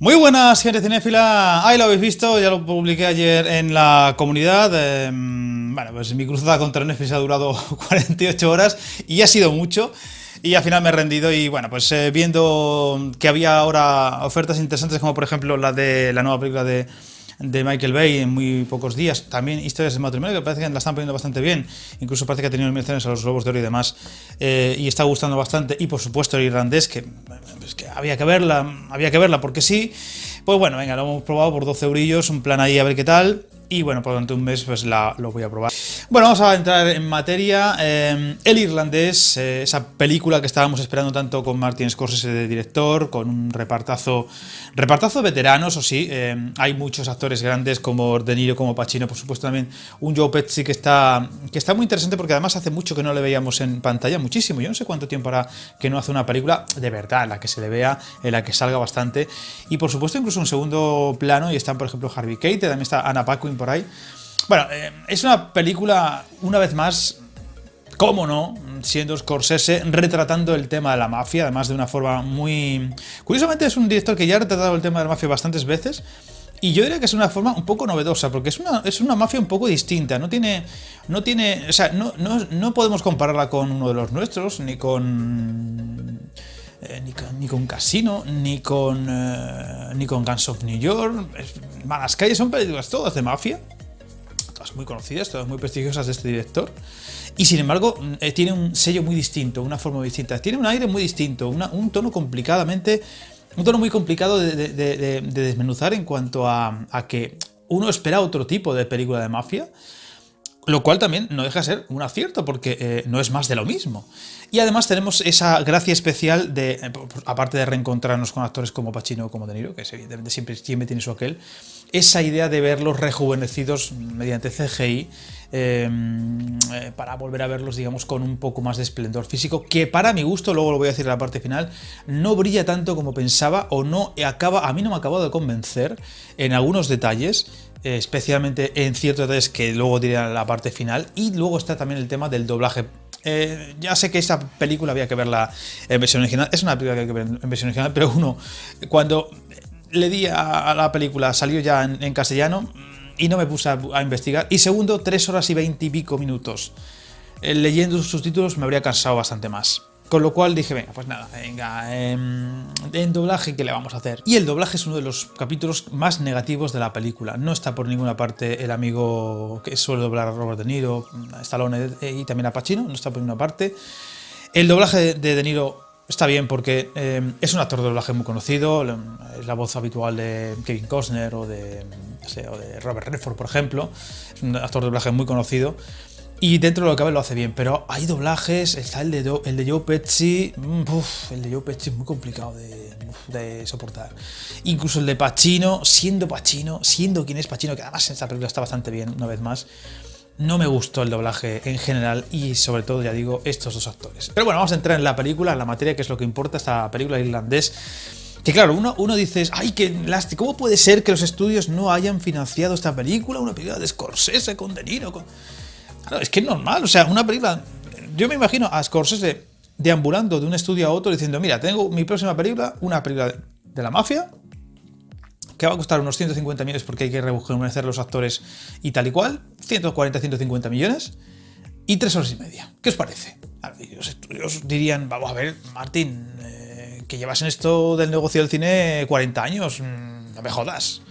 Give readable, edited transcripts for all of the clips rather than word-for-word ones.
Muy buenas, gente cinéfila. Ahí lo habéis visto, ya lo publiqué ayer en la comunidad. Bueno, pues mi cruzada contra Netflix ha durado 48 horas y ha sido mucho. Y al final me he rendido y bueno, pues viendo que había ahora ofertas interesantes como por ejemplo la de la nueva película de Michael Bay en muy pocos días. También Historias de matrimonio, que parece que la están poniendo bastante bien. Incluso parece que ha tenido nominaciones a los Globos de Oro y demás. Y está gustando bastante. Y por supuesto el irlandés, que había que verla porque sí. Pues bueno, venga, lo hemos probado por 12 eurillos, un plan ahí a ver qué tal. Y bueno, por durante un mes pues lo voy a probar. Bueno, vamos a entrar en materia. El irlandés, esa película que estábamos esperando tanto con Martin Scorsese de director, con un repartazo de veteranos, o sí. Hay muchos actores grandes como De Niro, como Pacino, por supuesto también un Joe Pesci que está muy interesante porque además hace mucho que no le veíamos en pantalla, muchísimo. Yo no sé cuánto tiempo hará que no hace una película de verdad, en la que se le vea, en la que salga bastante. Y por supuesto incluso en segundo plano, y están por ejemplo Harvey Keitel, también está Anna Paquin por ahí. Bueno, es una película, una vez más, cómo no, siendo Scorsese, retratando el tema de la mafia, además de una forma muy... Curiosamente es un director que ya ha retratado el tema de la mafia bastantes veces, y yo diría que es una forma un poco novedosa, porque es una mafia un poco distinta, no tiene, o sea, no podemos compararla con uno de los nuestros, ni con Casino, ni con Guns of New York. Malas calles son películas todas de mafia, todas muy conocidas, todas muy prestigiosas de este director. Y sin embargo, tiene un sello muy distinto, una forma muy distinta. Tiene un aire muy distinto, un tono un tono muy complicado de desmenuzar en cuanto a que uno espera otro tipo de película de mafia. Lo cual también no deja de ser un acierto, porque no es más de lo mismo. Y además tenemos esa gracia especial de, aparte de reencontrarnos con actores como Pacino o como De Niro, que evidentemente siempre tiene su aquel, esa idea de verlos rejuvenecidos mediante CGI, para volver a verlos, digamos, con un poco más de esplendor físico, que para mi gusto, luego lo voy a decir en la parte final, no brilla tanto como pensaba, o a mí no me ha acabado de convencer en algunos detalles, especialmente en ciertos detalles que luego diré en la parte final. Y luego está también el tema del doblaje. Ya sé que esta película había que verla en versión original, es una película que hay que ver en versión original, pero cuando le di a la película salió ya en castellano y no me puse a investigar. Y segundo, 3 horas y 20 y pico minutos leyendo sus subtítulos me habría cansado bastante más. Con lo cual dije, venga, en doblaje, ¿qué le vamos a hacer? Y el doblaje es uno de los capítulos más negativos de la película. No está por ninguna parte el amigo que suele doblar a Robert De Niro, a Stallone y también a Pacino, no está por ninguna parte. El doblaje de De Niro está bien porque es un actor de doblaje muy conocido, es la voz habitual de Kevin Costner o de Robert Redford, por ejemplo. Es un actor de doblaje muy conocido. Y dentro de lo que cabe lo hace bien, pero hay doblajes, está el de Joe Pesci, el de Joe Pesci es muy complicado de soportar. Incluso el de Pacino, siendo quien es Pacino, que además en esta película está bastante bien, una vez más. No me gustó el doblaje en general y sobre todo, ya digo, estos dos actores. Pero bueno, vamos a entrar en la película, en la materia, que es lo que importa, esta película irlandés. Que claro, uno dice, ¡ay, qué lástima! ¿Cómo puede ser que los estudios no hayan financiado esta película? Una película de Scorsese con De Niro, Claro, es que es normal, o sea, una película... Yo me imagino a Scorsese deambulando de un estudio a otro diciendo, mira, tengo mi próxima película, una película de la mafia, que va a costar unos 150 millones porque hay que rejuvenecer los actores y tal y cual, 140, 150 millones, y 3 horas y media. ¿Qué os parece? Y los estudios dirían, vamos a ver, Martín, que llevas en esto del negocio del cine 40 años, no me jodas.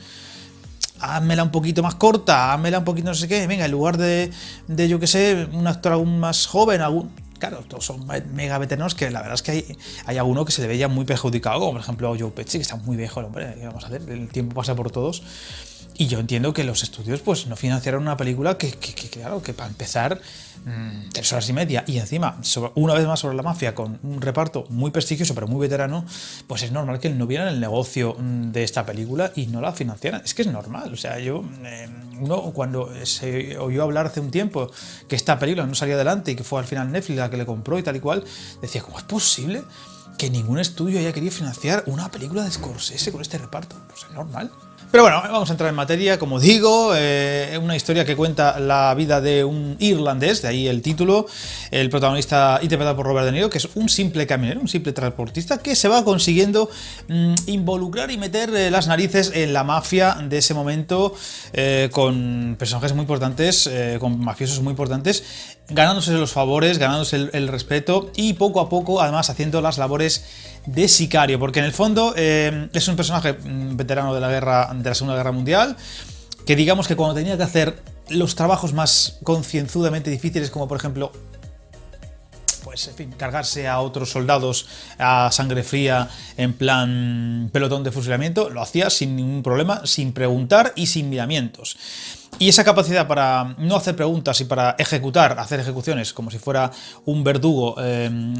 Házmela un poquito más corta, házmela un poquito no sé qué, venga, en lugar de yo que sé, un actor aún más joven, claro, todos son mega veteranos que la verdad es que hay alguno que se le veía muy perjudicado, como por ejemplo Joe Pesci, que está muy viejo el hombre, ¿qué vamos a hacer? El tiempo pasa por todos. Y yo entiendo que los estudios pues no financiaron una película que claro, que para empezar 3 horas y media y encima una vez más sobre la mafia con un reparto muy prestigioso pero muy veterano, pues es normal que no vieran el negocio de esta película y no la financiaran. Es que es normal, o sea, uno cuando se oyó hablar hace un tiempo que esta película no salía adelante y que fue al final Netflix la que le compró y tal y cual, decía, ¿cómo es posible que ningún estudio haya querido financiar una película de Scorsese con este reparto? Pues es normal. Pero bueno, vamos a entrar en materia, como digo, una historia que cuenta la vida de un irlandés, de ahí el título, el protagonista interpretado por Robert De Niro, que es un simple camionero, un simple transportista que se va consiguiendo involucrar y meter las narices en la mafia de ese momento, con personajes muy importantes, con mafiosos muy importantes, ganándose los favores, ganándose el respeto y poco a poco además haciendo las labores de sicario, porque en el fondo es un personaje veterano de la Segunda Guerra Mundial, que digamos que cuando tenía que hacer los trabajos más concienzudamente difíciles, como por ejemplo, pues en fin, cargarse a otros soldados a sangre fría en plan pelotón de fusilamiento, lo hacía sin ningún problema, sin preguntar y sin miramientos. Y esa capacidad para no hacer preguntas y para hacer ejecuciones como si fuera un verdugo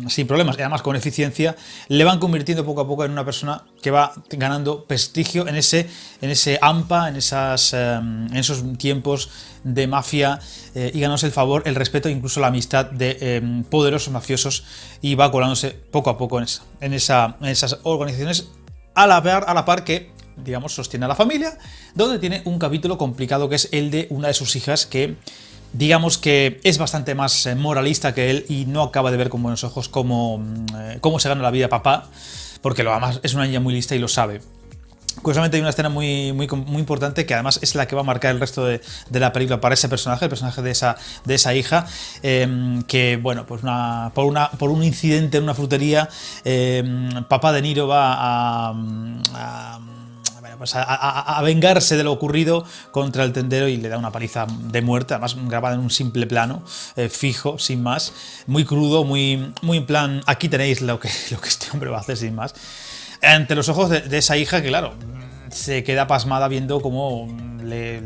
sin problemas y además con eficiencia, le van convirtiendo poco a poco en una persona que va ganando prestigio en ese AMPA, en esos tiempos de mafia, y ganándose el favor, el respeto e incluso la amistad de poderosos mafiosos, y va colándose poco a poco en esas organizaciones a la par que, digamos, sostiene a la familia, donde tiene un capítulo complicado que es el de una de sus hijas que, digamos que es bastante más moralista que él y no acaba de ver con buenos ojos cómo se gana la vida papá, porque además es una niña muy lista y lo sabe. Curiosamente hay una escena muy importante que además es la que va a marcar el resto de la película para ese personaje, el personaje de esa hija, que bueno, pues por un incidente en una frutería, papá De Niro va a vengarse de lo ocurrido contra el tendero y le da una paliza de muerte, además grabada en un simple plano, fijo, sin más, muy crudo, muy en plan, aquí tenéis lo que este hombre va a hacer, sin más, ante los ojos de esa hija que, claro, se queda pasmada viendo cómo le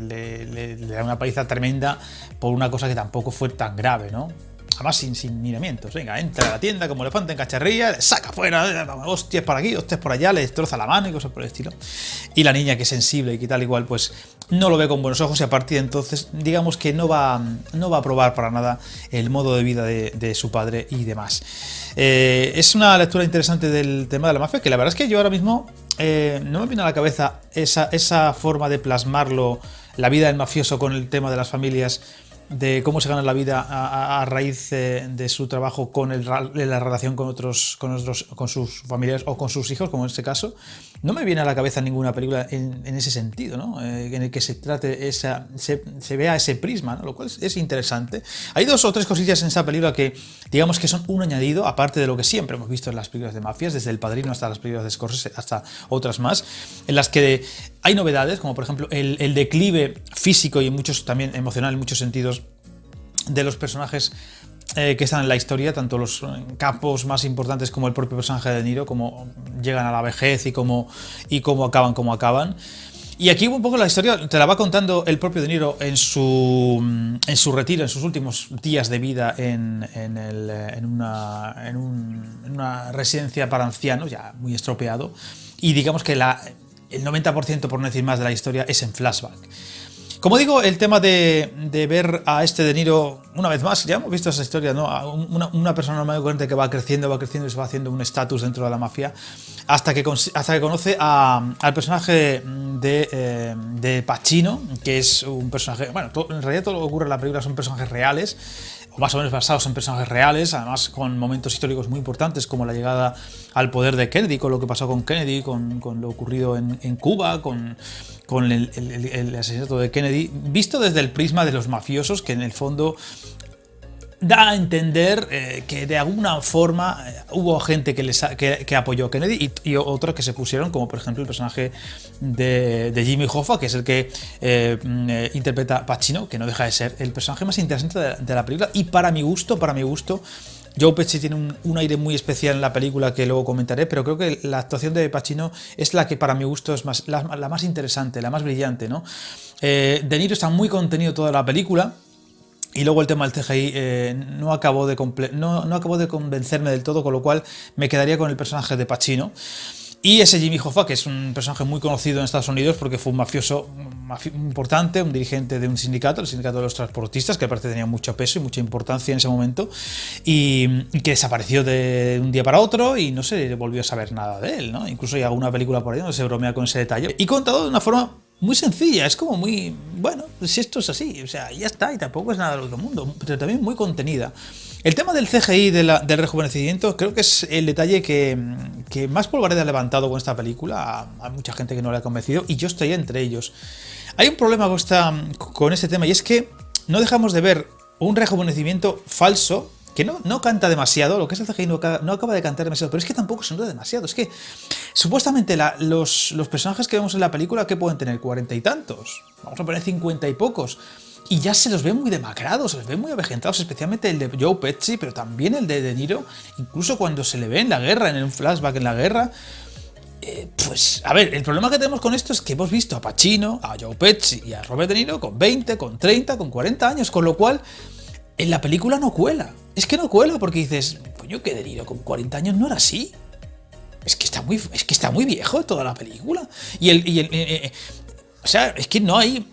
da una paliza tremenda por una cosa que tampoco fue tan grave, ¿no? Además sin miramientos. Venga, entra a la tienda como elefante en cacharrilla, le saca fuera, hostias por aquí, hostias por allá, le destroza la mano y cosas por el estilo. Y la niña, que es sensible y que tal igual, pues no lo ve con buenos ojos, y a partir de entonces, digamos que no va a probar para nada el modo de vida de su padre y demás. Es una lectura interesante del tema de la mafia, que la verdad es que yo ahora mismo no me viene a la cabeza esa forma de plasmarlo, la vida del mafioso con el tema de las familias, de cómo se gana la vida a raíz de su trabajo con la relación con sus familiares o con sus hijos, como en este caso. No me viene a la cabeza ninguna película en ese sentido, ¿no? En el que se trate se vea ese prisma, ¿no? Lo cual es interesante. Hay dos o tres cosillas en esa película que, digamos, que son un añadido, aparte de lo que siempre hemos visto en las películas de mafias, desde El Padrino hasta las películas de Scorsese, hasta otras más, en las que hay novedades, como por ejemplo el declive físico y también emocional en muchos sentidos de los personajes que están en la historia, tanto los capos más importantes como el propio personaje de De Niro, cómo llegan a la vejez y cómo acaban como acaban. Y aquí un poco la historia te la va contando el propio De Niro en su retiro, en sus últimos días de vida en una residencia para ancianos, ya muy estropeado, y digamos que el 90%, por no decir más, de la historia es en flashback. Como digo, el tema de ver a este De Niro, una vez más, ya hemos visto esa historia, ¿no? Una persona normal y corriente que va creciendo y se va haciendo un estatus dentro de la mafia, hasta que conoce al personaje de Pacino, que es un personaje, bueno, en realidad todo lo que ocurre en la película son personajes reales, o más o menos basados en personajes reales, además con momentos históricos muy importantes, como la llegada al poder de Kennedy, con lo que pasó con Kennedy, con lo ocurrido en Cuba, con el asesinato de Kennedy, visto desde el prisma de los mafiosos, que en el fondo da a entender que de alguna forma hubo gente que apoyó a Kennedy y otros que se pusieron, como por ejemplo el personaje de Jimmy Hoffa, que es el que interpreta Pacino, que no deja de ser el personaje más interesante de la película. Y para mi gusto, Joe Pesci tiene un aire muy especial en la película, que luego comentaré, pero creo que la actuación de Pacino es la que para mi gusto es la más interesante, la más brillante, ¿no? De Niro está muy contenido toda la película. Y luego el tema del CGI no acabó de convencerme del todo, con lo cual me quedaría con el personaje de Pacino. Y ese Jimmy Hoffa, que es un personaje muy conocido en Estados Unidos porque fue un mafioso importante, un dirigente de un sindicato, el sindicato de los transportistas, que aparte tenía mucho peso y mucha importancia en ese momento, y que desapareció de un día para otro y no se volvió a saber nada de él, ¿no? Incluso hay alguna película por ahí donde se bromea con ese detalle. Y contado de una forma muy sencilla, es como muy, bueno, si esto es así, o sea, ya está, y tampoco es nada del otro mundo, pero también muy contenida. El tema del CGI del rejuvenecimiento creo que es el detalle que más polvareda ha levantado con esta película a mucha gente que no le ha convencido, y yo estoy entre ellos. Hay un problema con este tema, y es que no dejamos de ver un rejuvenecimiento falso que no canta demasiado, lo que es el CGI no acaba de cantar demasiado, pero es que tampoco se nota demasiado. Es que supuestamente los personajes que vemos en la película, ¿qué pueden tener? 40 y tantos, vamos a poner 50 y pocos, y ya se los ve muy demacrados, se los ve muy avejentados, especialmente el de Joe Pesci, pero también el de De Niro, incluso cuando se le ve en la guerra, en un flashback en la guerra. Pues, a ver, el problema que tenemos con esto es que hemos visto a Pacino, a Joe Pesci y a Robert De Niro con 20, con 30, con 40 años, con lo cual en la película no cuela. Es que no cuela porque dices, coño, que De Niro con 40 años no era así. Es que está muy viejo toda la película. O sea, es que no hay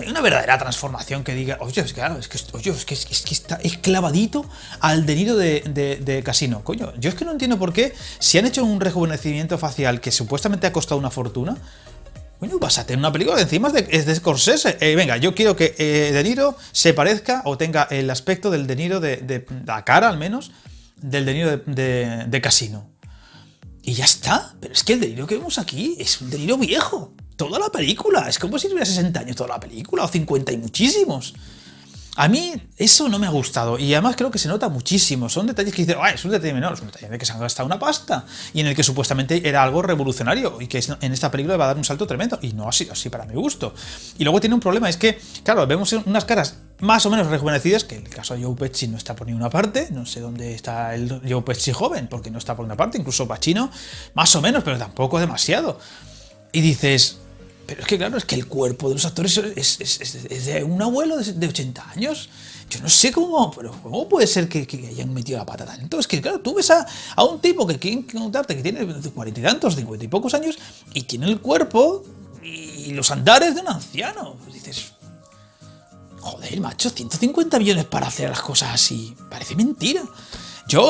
una verdadera transformación que diga, oye, es que está clavadito al De Niro de Casino. Coño, yo es que no entiendo por qué, si han hecho un rejuvenecimiento facial que supuestamente ha costado una fortuna, coño, vas a tener una película que encima es de Scorsese. Venga, yo quiero que De Niro se parezca o tenga el aspecto del De Niro de la cara, al menos, del De Niro de Casino. Y ya está. Pero es que el De Niro que vemos aquí es un De Niro viejo. Toda la película. Es como si tuviera 60 años toda la película, o 50 y muchísimos. A mí eso no me ha gustado, y además creo que se nota muchísimo. Son detalles que dicen, es un detalle menor, es un detalle de que se han gastado una pasta, y en el que supuestamente era algo revolucionario, y que en esta película va a dar un salto tremendo, y no ha sido así para mi gusto. Y luego tiene un problema, es que, claro, vemos unas caras más o menos rejuvenecidas, que en el caso de Joe Pesci no está por ninguna parte, no sé dónde está el Joe Pesci joven, porque no está por ninguna parte, incluso Pacino, más o menos, pero tampoco demasiado. Y dices, pero es que claro, es que el cuerpo de los actores es de un abuelo de 80 años. Yo no sé cómo, pero ¿cómo puede ser que hayan metido la pata tanto? Es que claro, tú ves a un tipo que quieren contarte que tiene 40 y tantos, 50 y pocos años, y tiene el cuerpo y los andares de un anciano. Pues dices, joder, macho, 150 millones para hacer las cosas así. Parece mentira.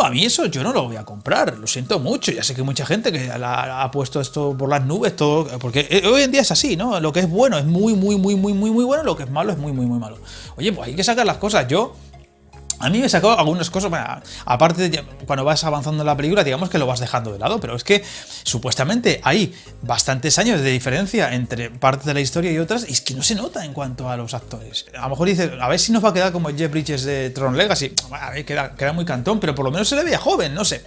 A mí eso yo no lo voy a comprar, lo siento mucho. Ya sé que hay mucha gente que ha puesto esto por las nubes, todo, porque hoy en día es así, ¿no? Lo que es bueno es muy bueno, lo que es malo es muy malo. Oye, pues hay que sacar las cosas. A mí me sacó algunas cosas, bueno, aparte de cuando vas avanzando en la película, digamos que lo vas dejando de lado, pero es que supuestamente hay bastantes años de diferencia entre partes de la historia y otras, y es que no se nota en cuanto a los actores. A lo mejor dices, a ver si nos va a quedar como el Jeff Bridges de Tron Legacy, a ver, queda muy cantón, pero por lo menos se le veía joven, no sé.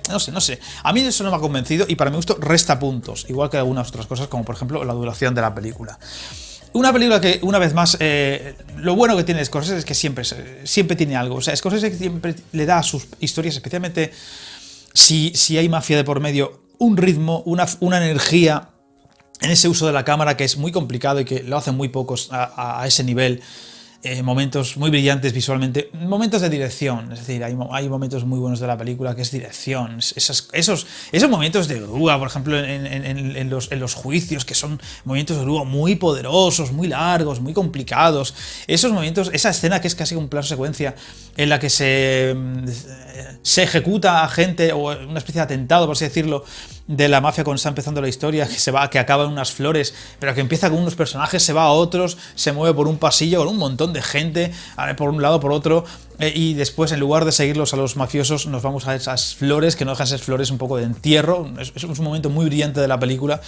A mí eso no me ha convencido, y para mi gusto resta puntos, igual que algunas otras cosas, como por ejemplo la duración de la película. Una película que, una vez más, lo bueno que tiene Scorsese es que siempre tiene algo. O sea, Scorsese siempre le da a sus historias, especialmente si hay mafia de por medio, un ritmo, una energía en ese uso de la cámara que es muy complicado y que lo hacen muy pocos a ese nivel. Momentos muy brillantes visualmente, momentos de dirección, es decir, hay momentos muy buenos de la película que es dirección, esos momentos de grúa, por ejemplo, en los juicios, que son momentos de grúa muy poderosos, muy largos, muy complicados, esos momentos, esa escena que es casi un plano secuencia en la que se ejecuta a gente, o una especie de atentado, por así decirlo, de la mafia cuando está empezando la historia, que acaba en unas flores, pero que empieza con unos personajes, se va a otros, se mueve por un pasillo con un montón de gente, por un lado, por otro, y después, en lugar de seguirlos a los mafiosos, nos vamos a esas flores, que no dejan ser flores un poco de entierro. Es un momento muy brillante de la película,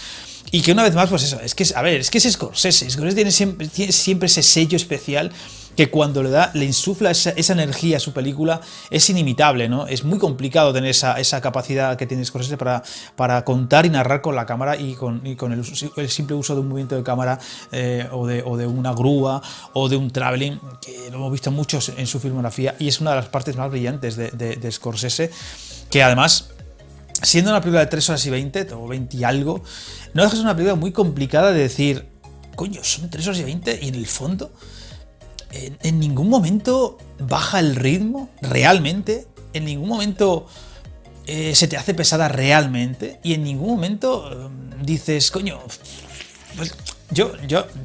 y que una vez más, pues eso, es que es Scorsese tiene siempre ese sello especial, que cuando le insufla esa energía a su película es inimitable, ¿no? Es muy complicado tener esa capacidad que tiene Scorsese para contar y narrar con la cámara y con el simple uso de un movimiento de cámara, o de una grúa o de un traveling, que lo hemos visto muchos en su filmografía, y es una de las partes más brillantes de Scorsese, que además, siendo una película de 3 horas y 20 o 20 y algo, no deja de ser una película muy complicada de decir, coño, son 3 horas y 20 y en el fondo en ningún momento baja el ritmo realmente, en ningún momento se te hace pesada realmente, y en ningún momento dices, coño, pues yo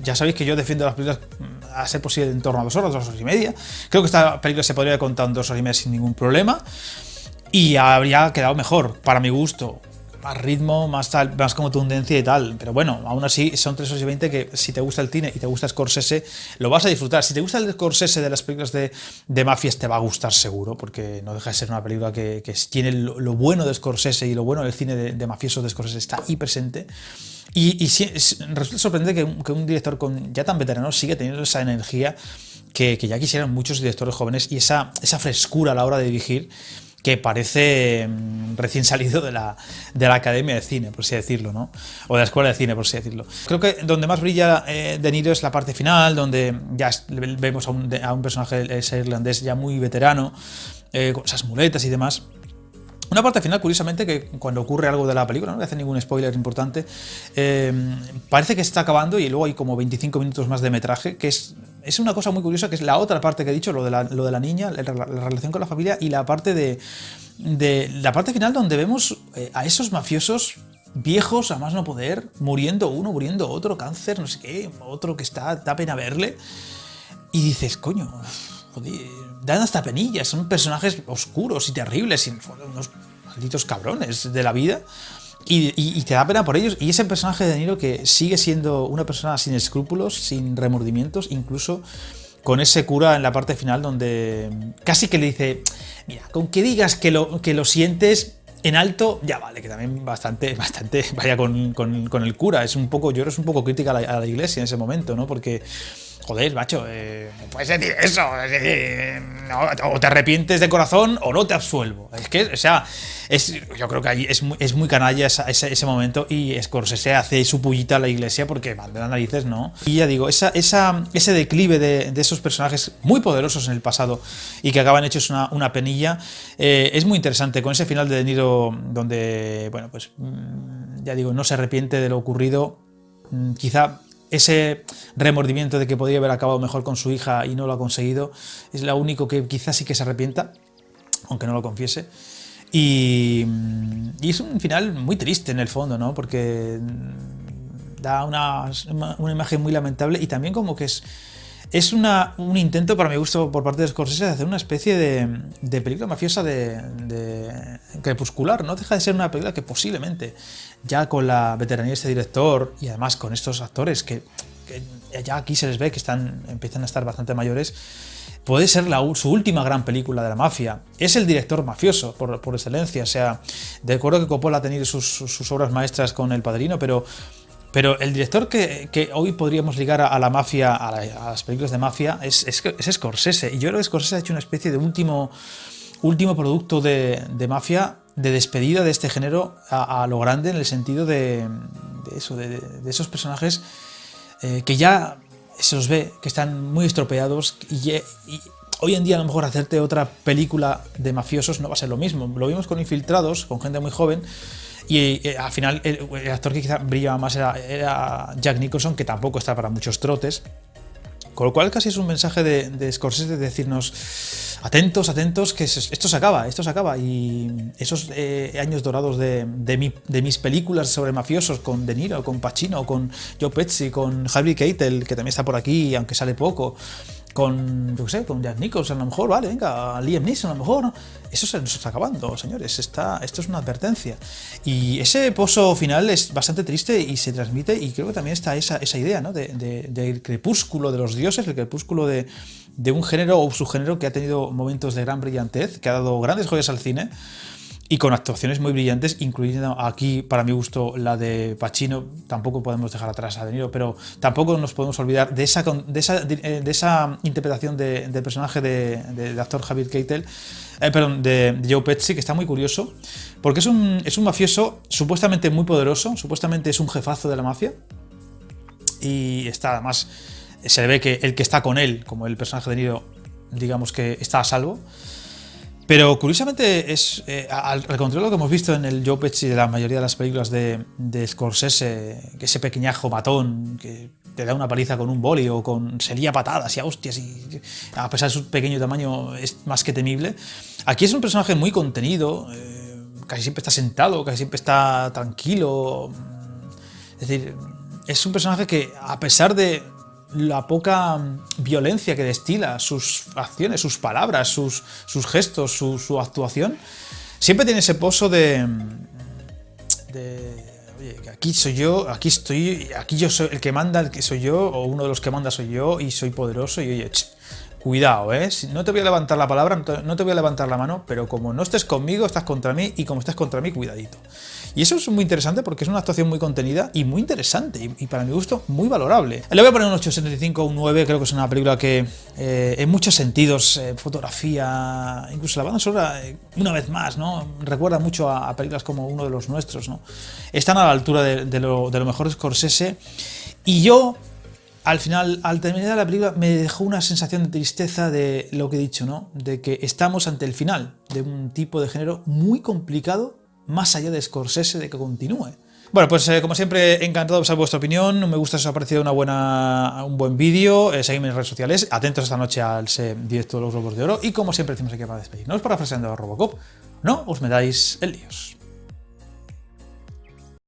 ya sabéis que yo defiendo las películas a ser posible en torno a 2 horas, 2 horas y media. Creo que esta película se podría haber contado en 2 horas y media sin ningún problema, y habría quedado mejor, para mi gusto. más ritmo, más tal, más contundencia y tal. Pero bueno, aún así son 3 horas y 20 que si te gusta el cine y te gusta Scorsese, lo vas a disfrutar. Si te gusta el Scorsese de las películas de mafias, te va a gustar seguro, porque no deja de ser una película que tiene lo bueno de Scorsese y lo bueno del cine de mafiosos de Scorsese está ahí presente. Y sí, resulta sorprendente que un director ya tan veterano sigue teniendo esa energía que ya quisieran muchos directores jóvenes y esa frescura a la hora de dirigir que parece recién salido de la Academia de Cine, por así decirlo, ¿no? O de la Escuela de Cine, por así decirlo. Creo que donde más brilla De Niro es la parte final, donde ya vemos a un personaje, ese irlandés ya muy veterano, con esas muletas y demás. Una parte final, curiosamente, que cuando ocurre algo de la película, no voy a hacer ningún spoiler importante, parece que se está acabando y luego hay como 25 minutos más de metraje, que es una cosa muy curiosa, que es la otra parte que he dicho, lo de la niña, la relación con la familia y la parte de la parte final donde vemos a esos mafiosos viejos, a más no poder, muriendo uno, muriendo otro, cáncer, no sé qué, otro que da pena verle, y dices, coño, joder, dan hasta penillas, son personajes oscuros y terribles, y unos malditos cabrones de la vida, y te da pena por ellos. Y ese personaje de Niro que sigue siendo una persona sin escrúpulos, sin remordimientos, incluso con ese cura en la parte final donde casi que le dice, mira, con que digas que lo sientes en alto, ya vale, que también bastante vaya con el cura. Es un poco, yo creo, es un poco crítica a la iglesia en ese momento, ¿no? Porque joder, macho, no puedes decir eso. Es decir, no, o te arrepientes de corazón o no te absuelvo. Es que, o sea, yo creo que ahí es muy canalla ese momento, y Scorsese hace su pullita a la iglesia porque van de las narices, ¿no? Y ya digo, ese declive de esos personajes muy poderosos en el pasado y que acaban hechos una penilla, es muy interesante. Con ese final de Niro donde, bueno, pues ya digo, no se arrepiente de lo ocurrido, quizá ese remordimiento de que podría haber acabado mejor con su hija y no lo ha conseguido, es lo único que quizás sí que se arrepienta, aunque no lo confiese. Y es un final muy triste en el fondo, ¿no? Porque da una imagen muy lamentable, y también como que es un intento, para mi gusto, por parte de Scorsese, de hacer una especie de película mafiosa de crepuscular. No deja de ser una película que posiblemente, ya con la veteranía de este director y además con estos actores que ya aquí se les ve que empiezan a estar bastante mayores, puede ser su última gran película de la mafia. Es el director mafioso por excelencia. O sea, de acuerdo que Coppola ha tenido sus obras maestras con El Padrino, pero el director que hoy podríamos ligar a la mafia, a las películas de mafia, es Scorsese. Y yo creo que Scorsese ha hecho una especie de último producto de mafia, de despedida de este género a lo grande, en el sentido de esos personajes que ya se los ve que están muy estropeados, y hoy en día a lo mejor hacerte otra película de mafiosos no va a ser lo mismo. Lo vimos con Infiltrados, con gente muy joven, y al final el actor que quizá brillaba más era Jack Nicholson, que tampoco está para muchos trotes. Con lo cual casi es un mensaje de Scorsese de decirnos, atentos, que esto se acaba. Y esos años dorados de mis películas sobre mafiosos, con De Niro, con Pacino, con Joe Pesci, con Harvey Keitel, que también está por aquí, aunque sale poco, con Jack Nicholson, a lo mejor, vale, venga, Liam Neeson, a lo mejor, eso se nos está acabando, señores. Esto es una advertencia. Y ese pozo final es bastante triste y se transmite, y creo que también está esa idea, ¿no? del crepúsculo de los dioses, el crepúsculo de un género o subgénero que ha tenido momentos de gran brillantez, que ha dado grandes joyas al cine, y con actuaciones muy brillantes, incluyendo aquí, para mi gusto, la de Pacino. Tampoco podemos dejar atrás a De Niro, pero tampoco nos podemos olvidar de esa interpretación del personaje del actor Javier Keitel, de Joe Pesci, que está muy curioso, porque es un mafioso supuestamente muy poderoso, supuestamente es un jefazo de la mafia, y está, además, se le ve que el que está con él, como el personaje de Niro, digamos que está a salvo. Pero curiosamente es, al contrario de lo que hemos visto en el Joe Pesci de la mayoría de las películas de Scorsese, que ese pequeñajo matón que te da una paliza con un boli o se lía patadas y a hostias, y a pesar de su pequeño tamaño es más que temible. Aquí es un personaje muy contenido, casi siempre está sentado, casi siempre está tranquilo. Es decir, es un personaje que, a pesar de la poca violencia que destila, sus acciones, sus palabras, sus gestos, su actuación, siempre tiene ese pozo de oye, que aquí soy yo, aquí estoy, aquí yo soy el que manda, el que soy yo, o uno de los que manda soy yo, y soy poderoso, y oye, cuidado, no te voy a levantar la palabra, no te voy a levantar la mano, pero como no estés conmigo, estás contra mí, y como estás contra mí, cuidadito. Y eso es muy interesante porque es una actuación muy contenida y muy interesante, y para mi gusto muy valorable. Le voy a poner un 8,75 o un 9, creo que es una película que en muchos sentidos, fotografía, incluso la banda sonora, una vez más, ¿no? Recuerda mucho a películas como Uno de los Nuestros, ¿no? Están a la altura de lo mejor de Scorsese, y yo, al final, al terminar la película, me dejó una sensación de tristeza de lo que he dicho, ¿no? De que estamos ante el final de un tipo de género muy complicado, más allá de Scorsese, de que continúe. Bueno, pues como siempre, encantado de saber vuestra opinión. Me gusta si os ha parecido un buen vídeo. Seguidme en redes sociales. Atentos esta noche al directo de los Globos de Oro. Y como siempre decimos aquí para despedirnos, parafraseando a Robocop, no os metáis en líos.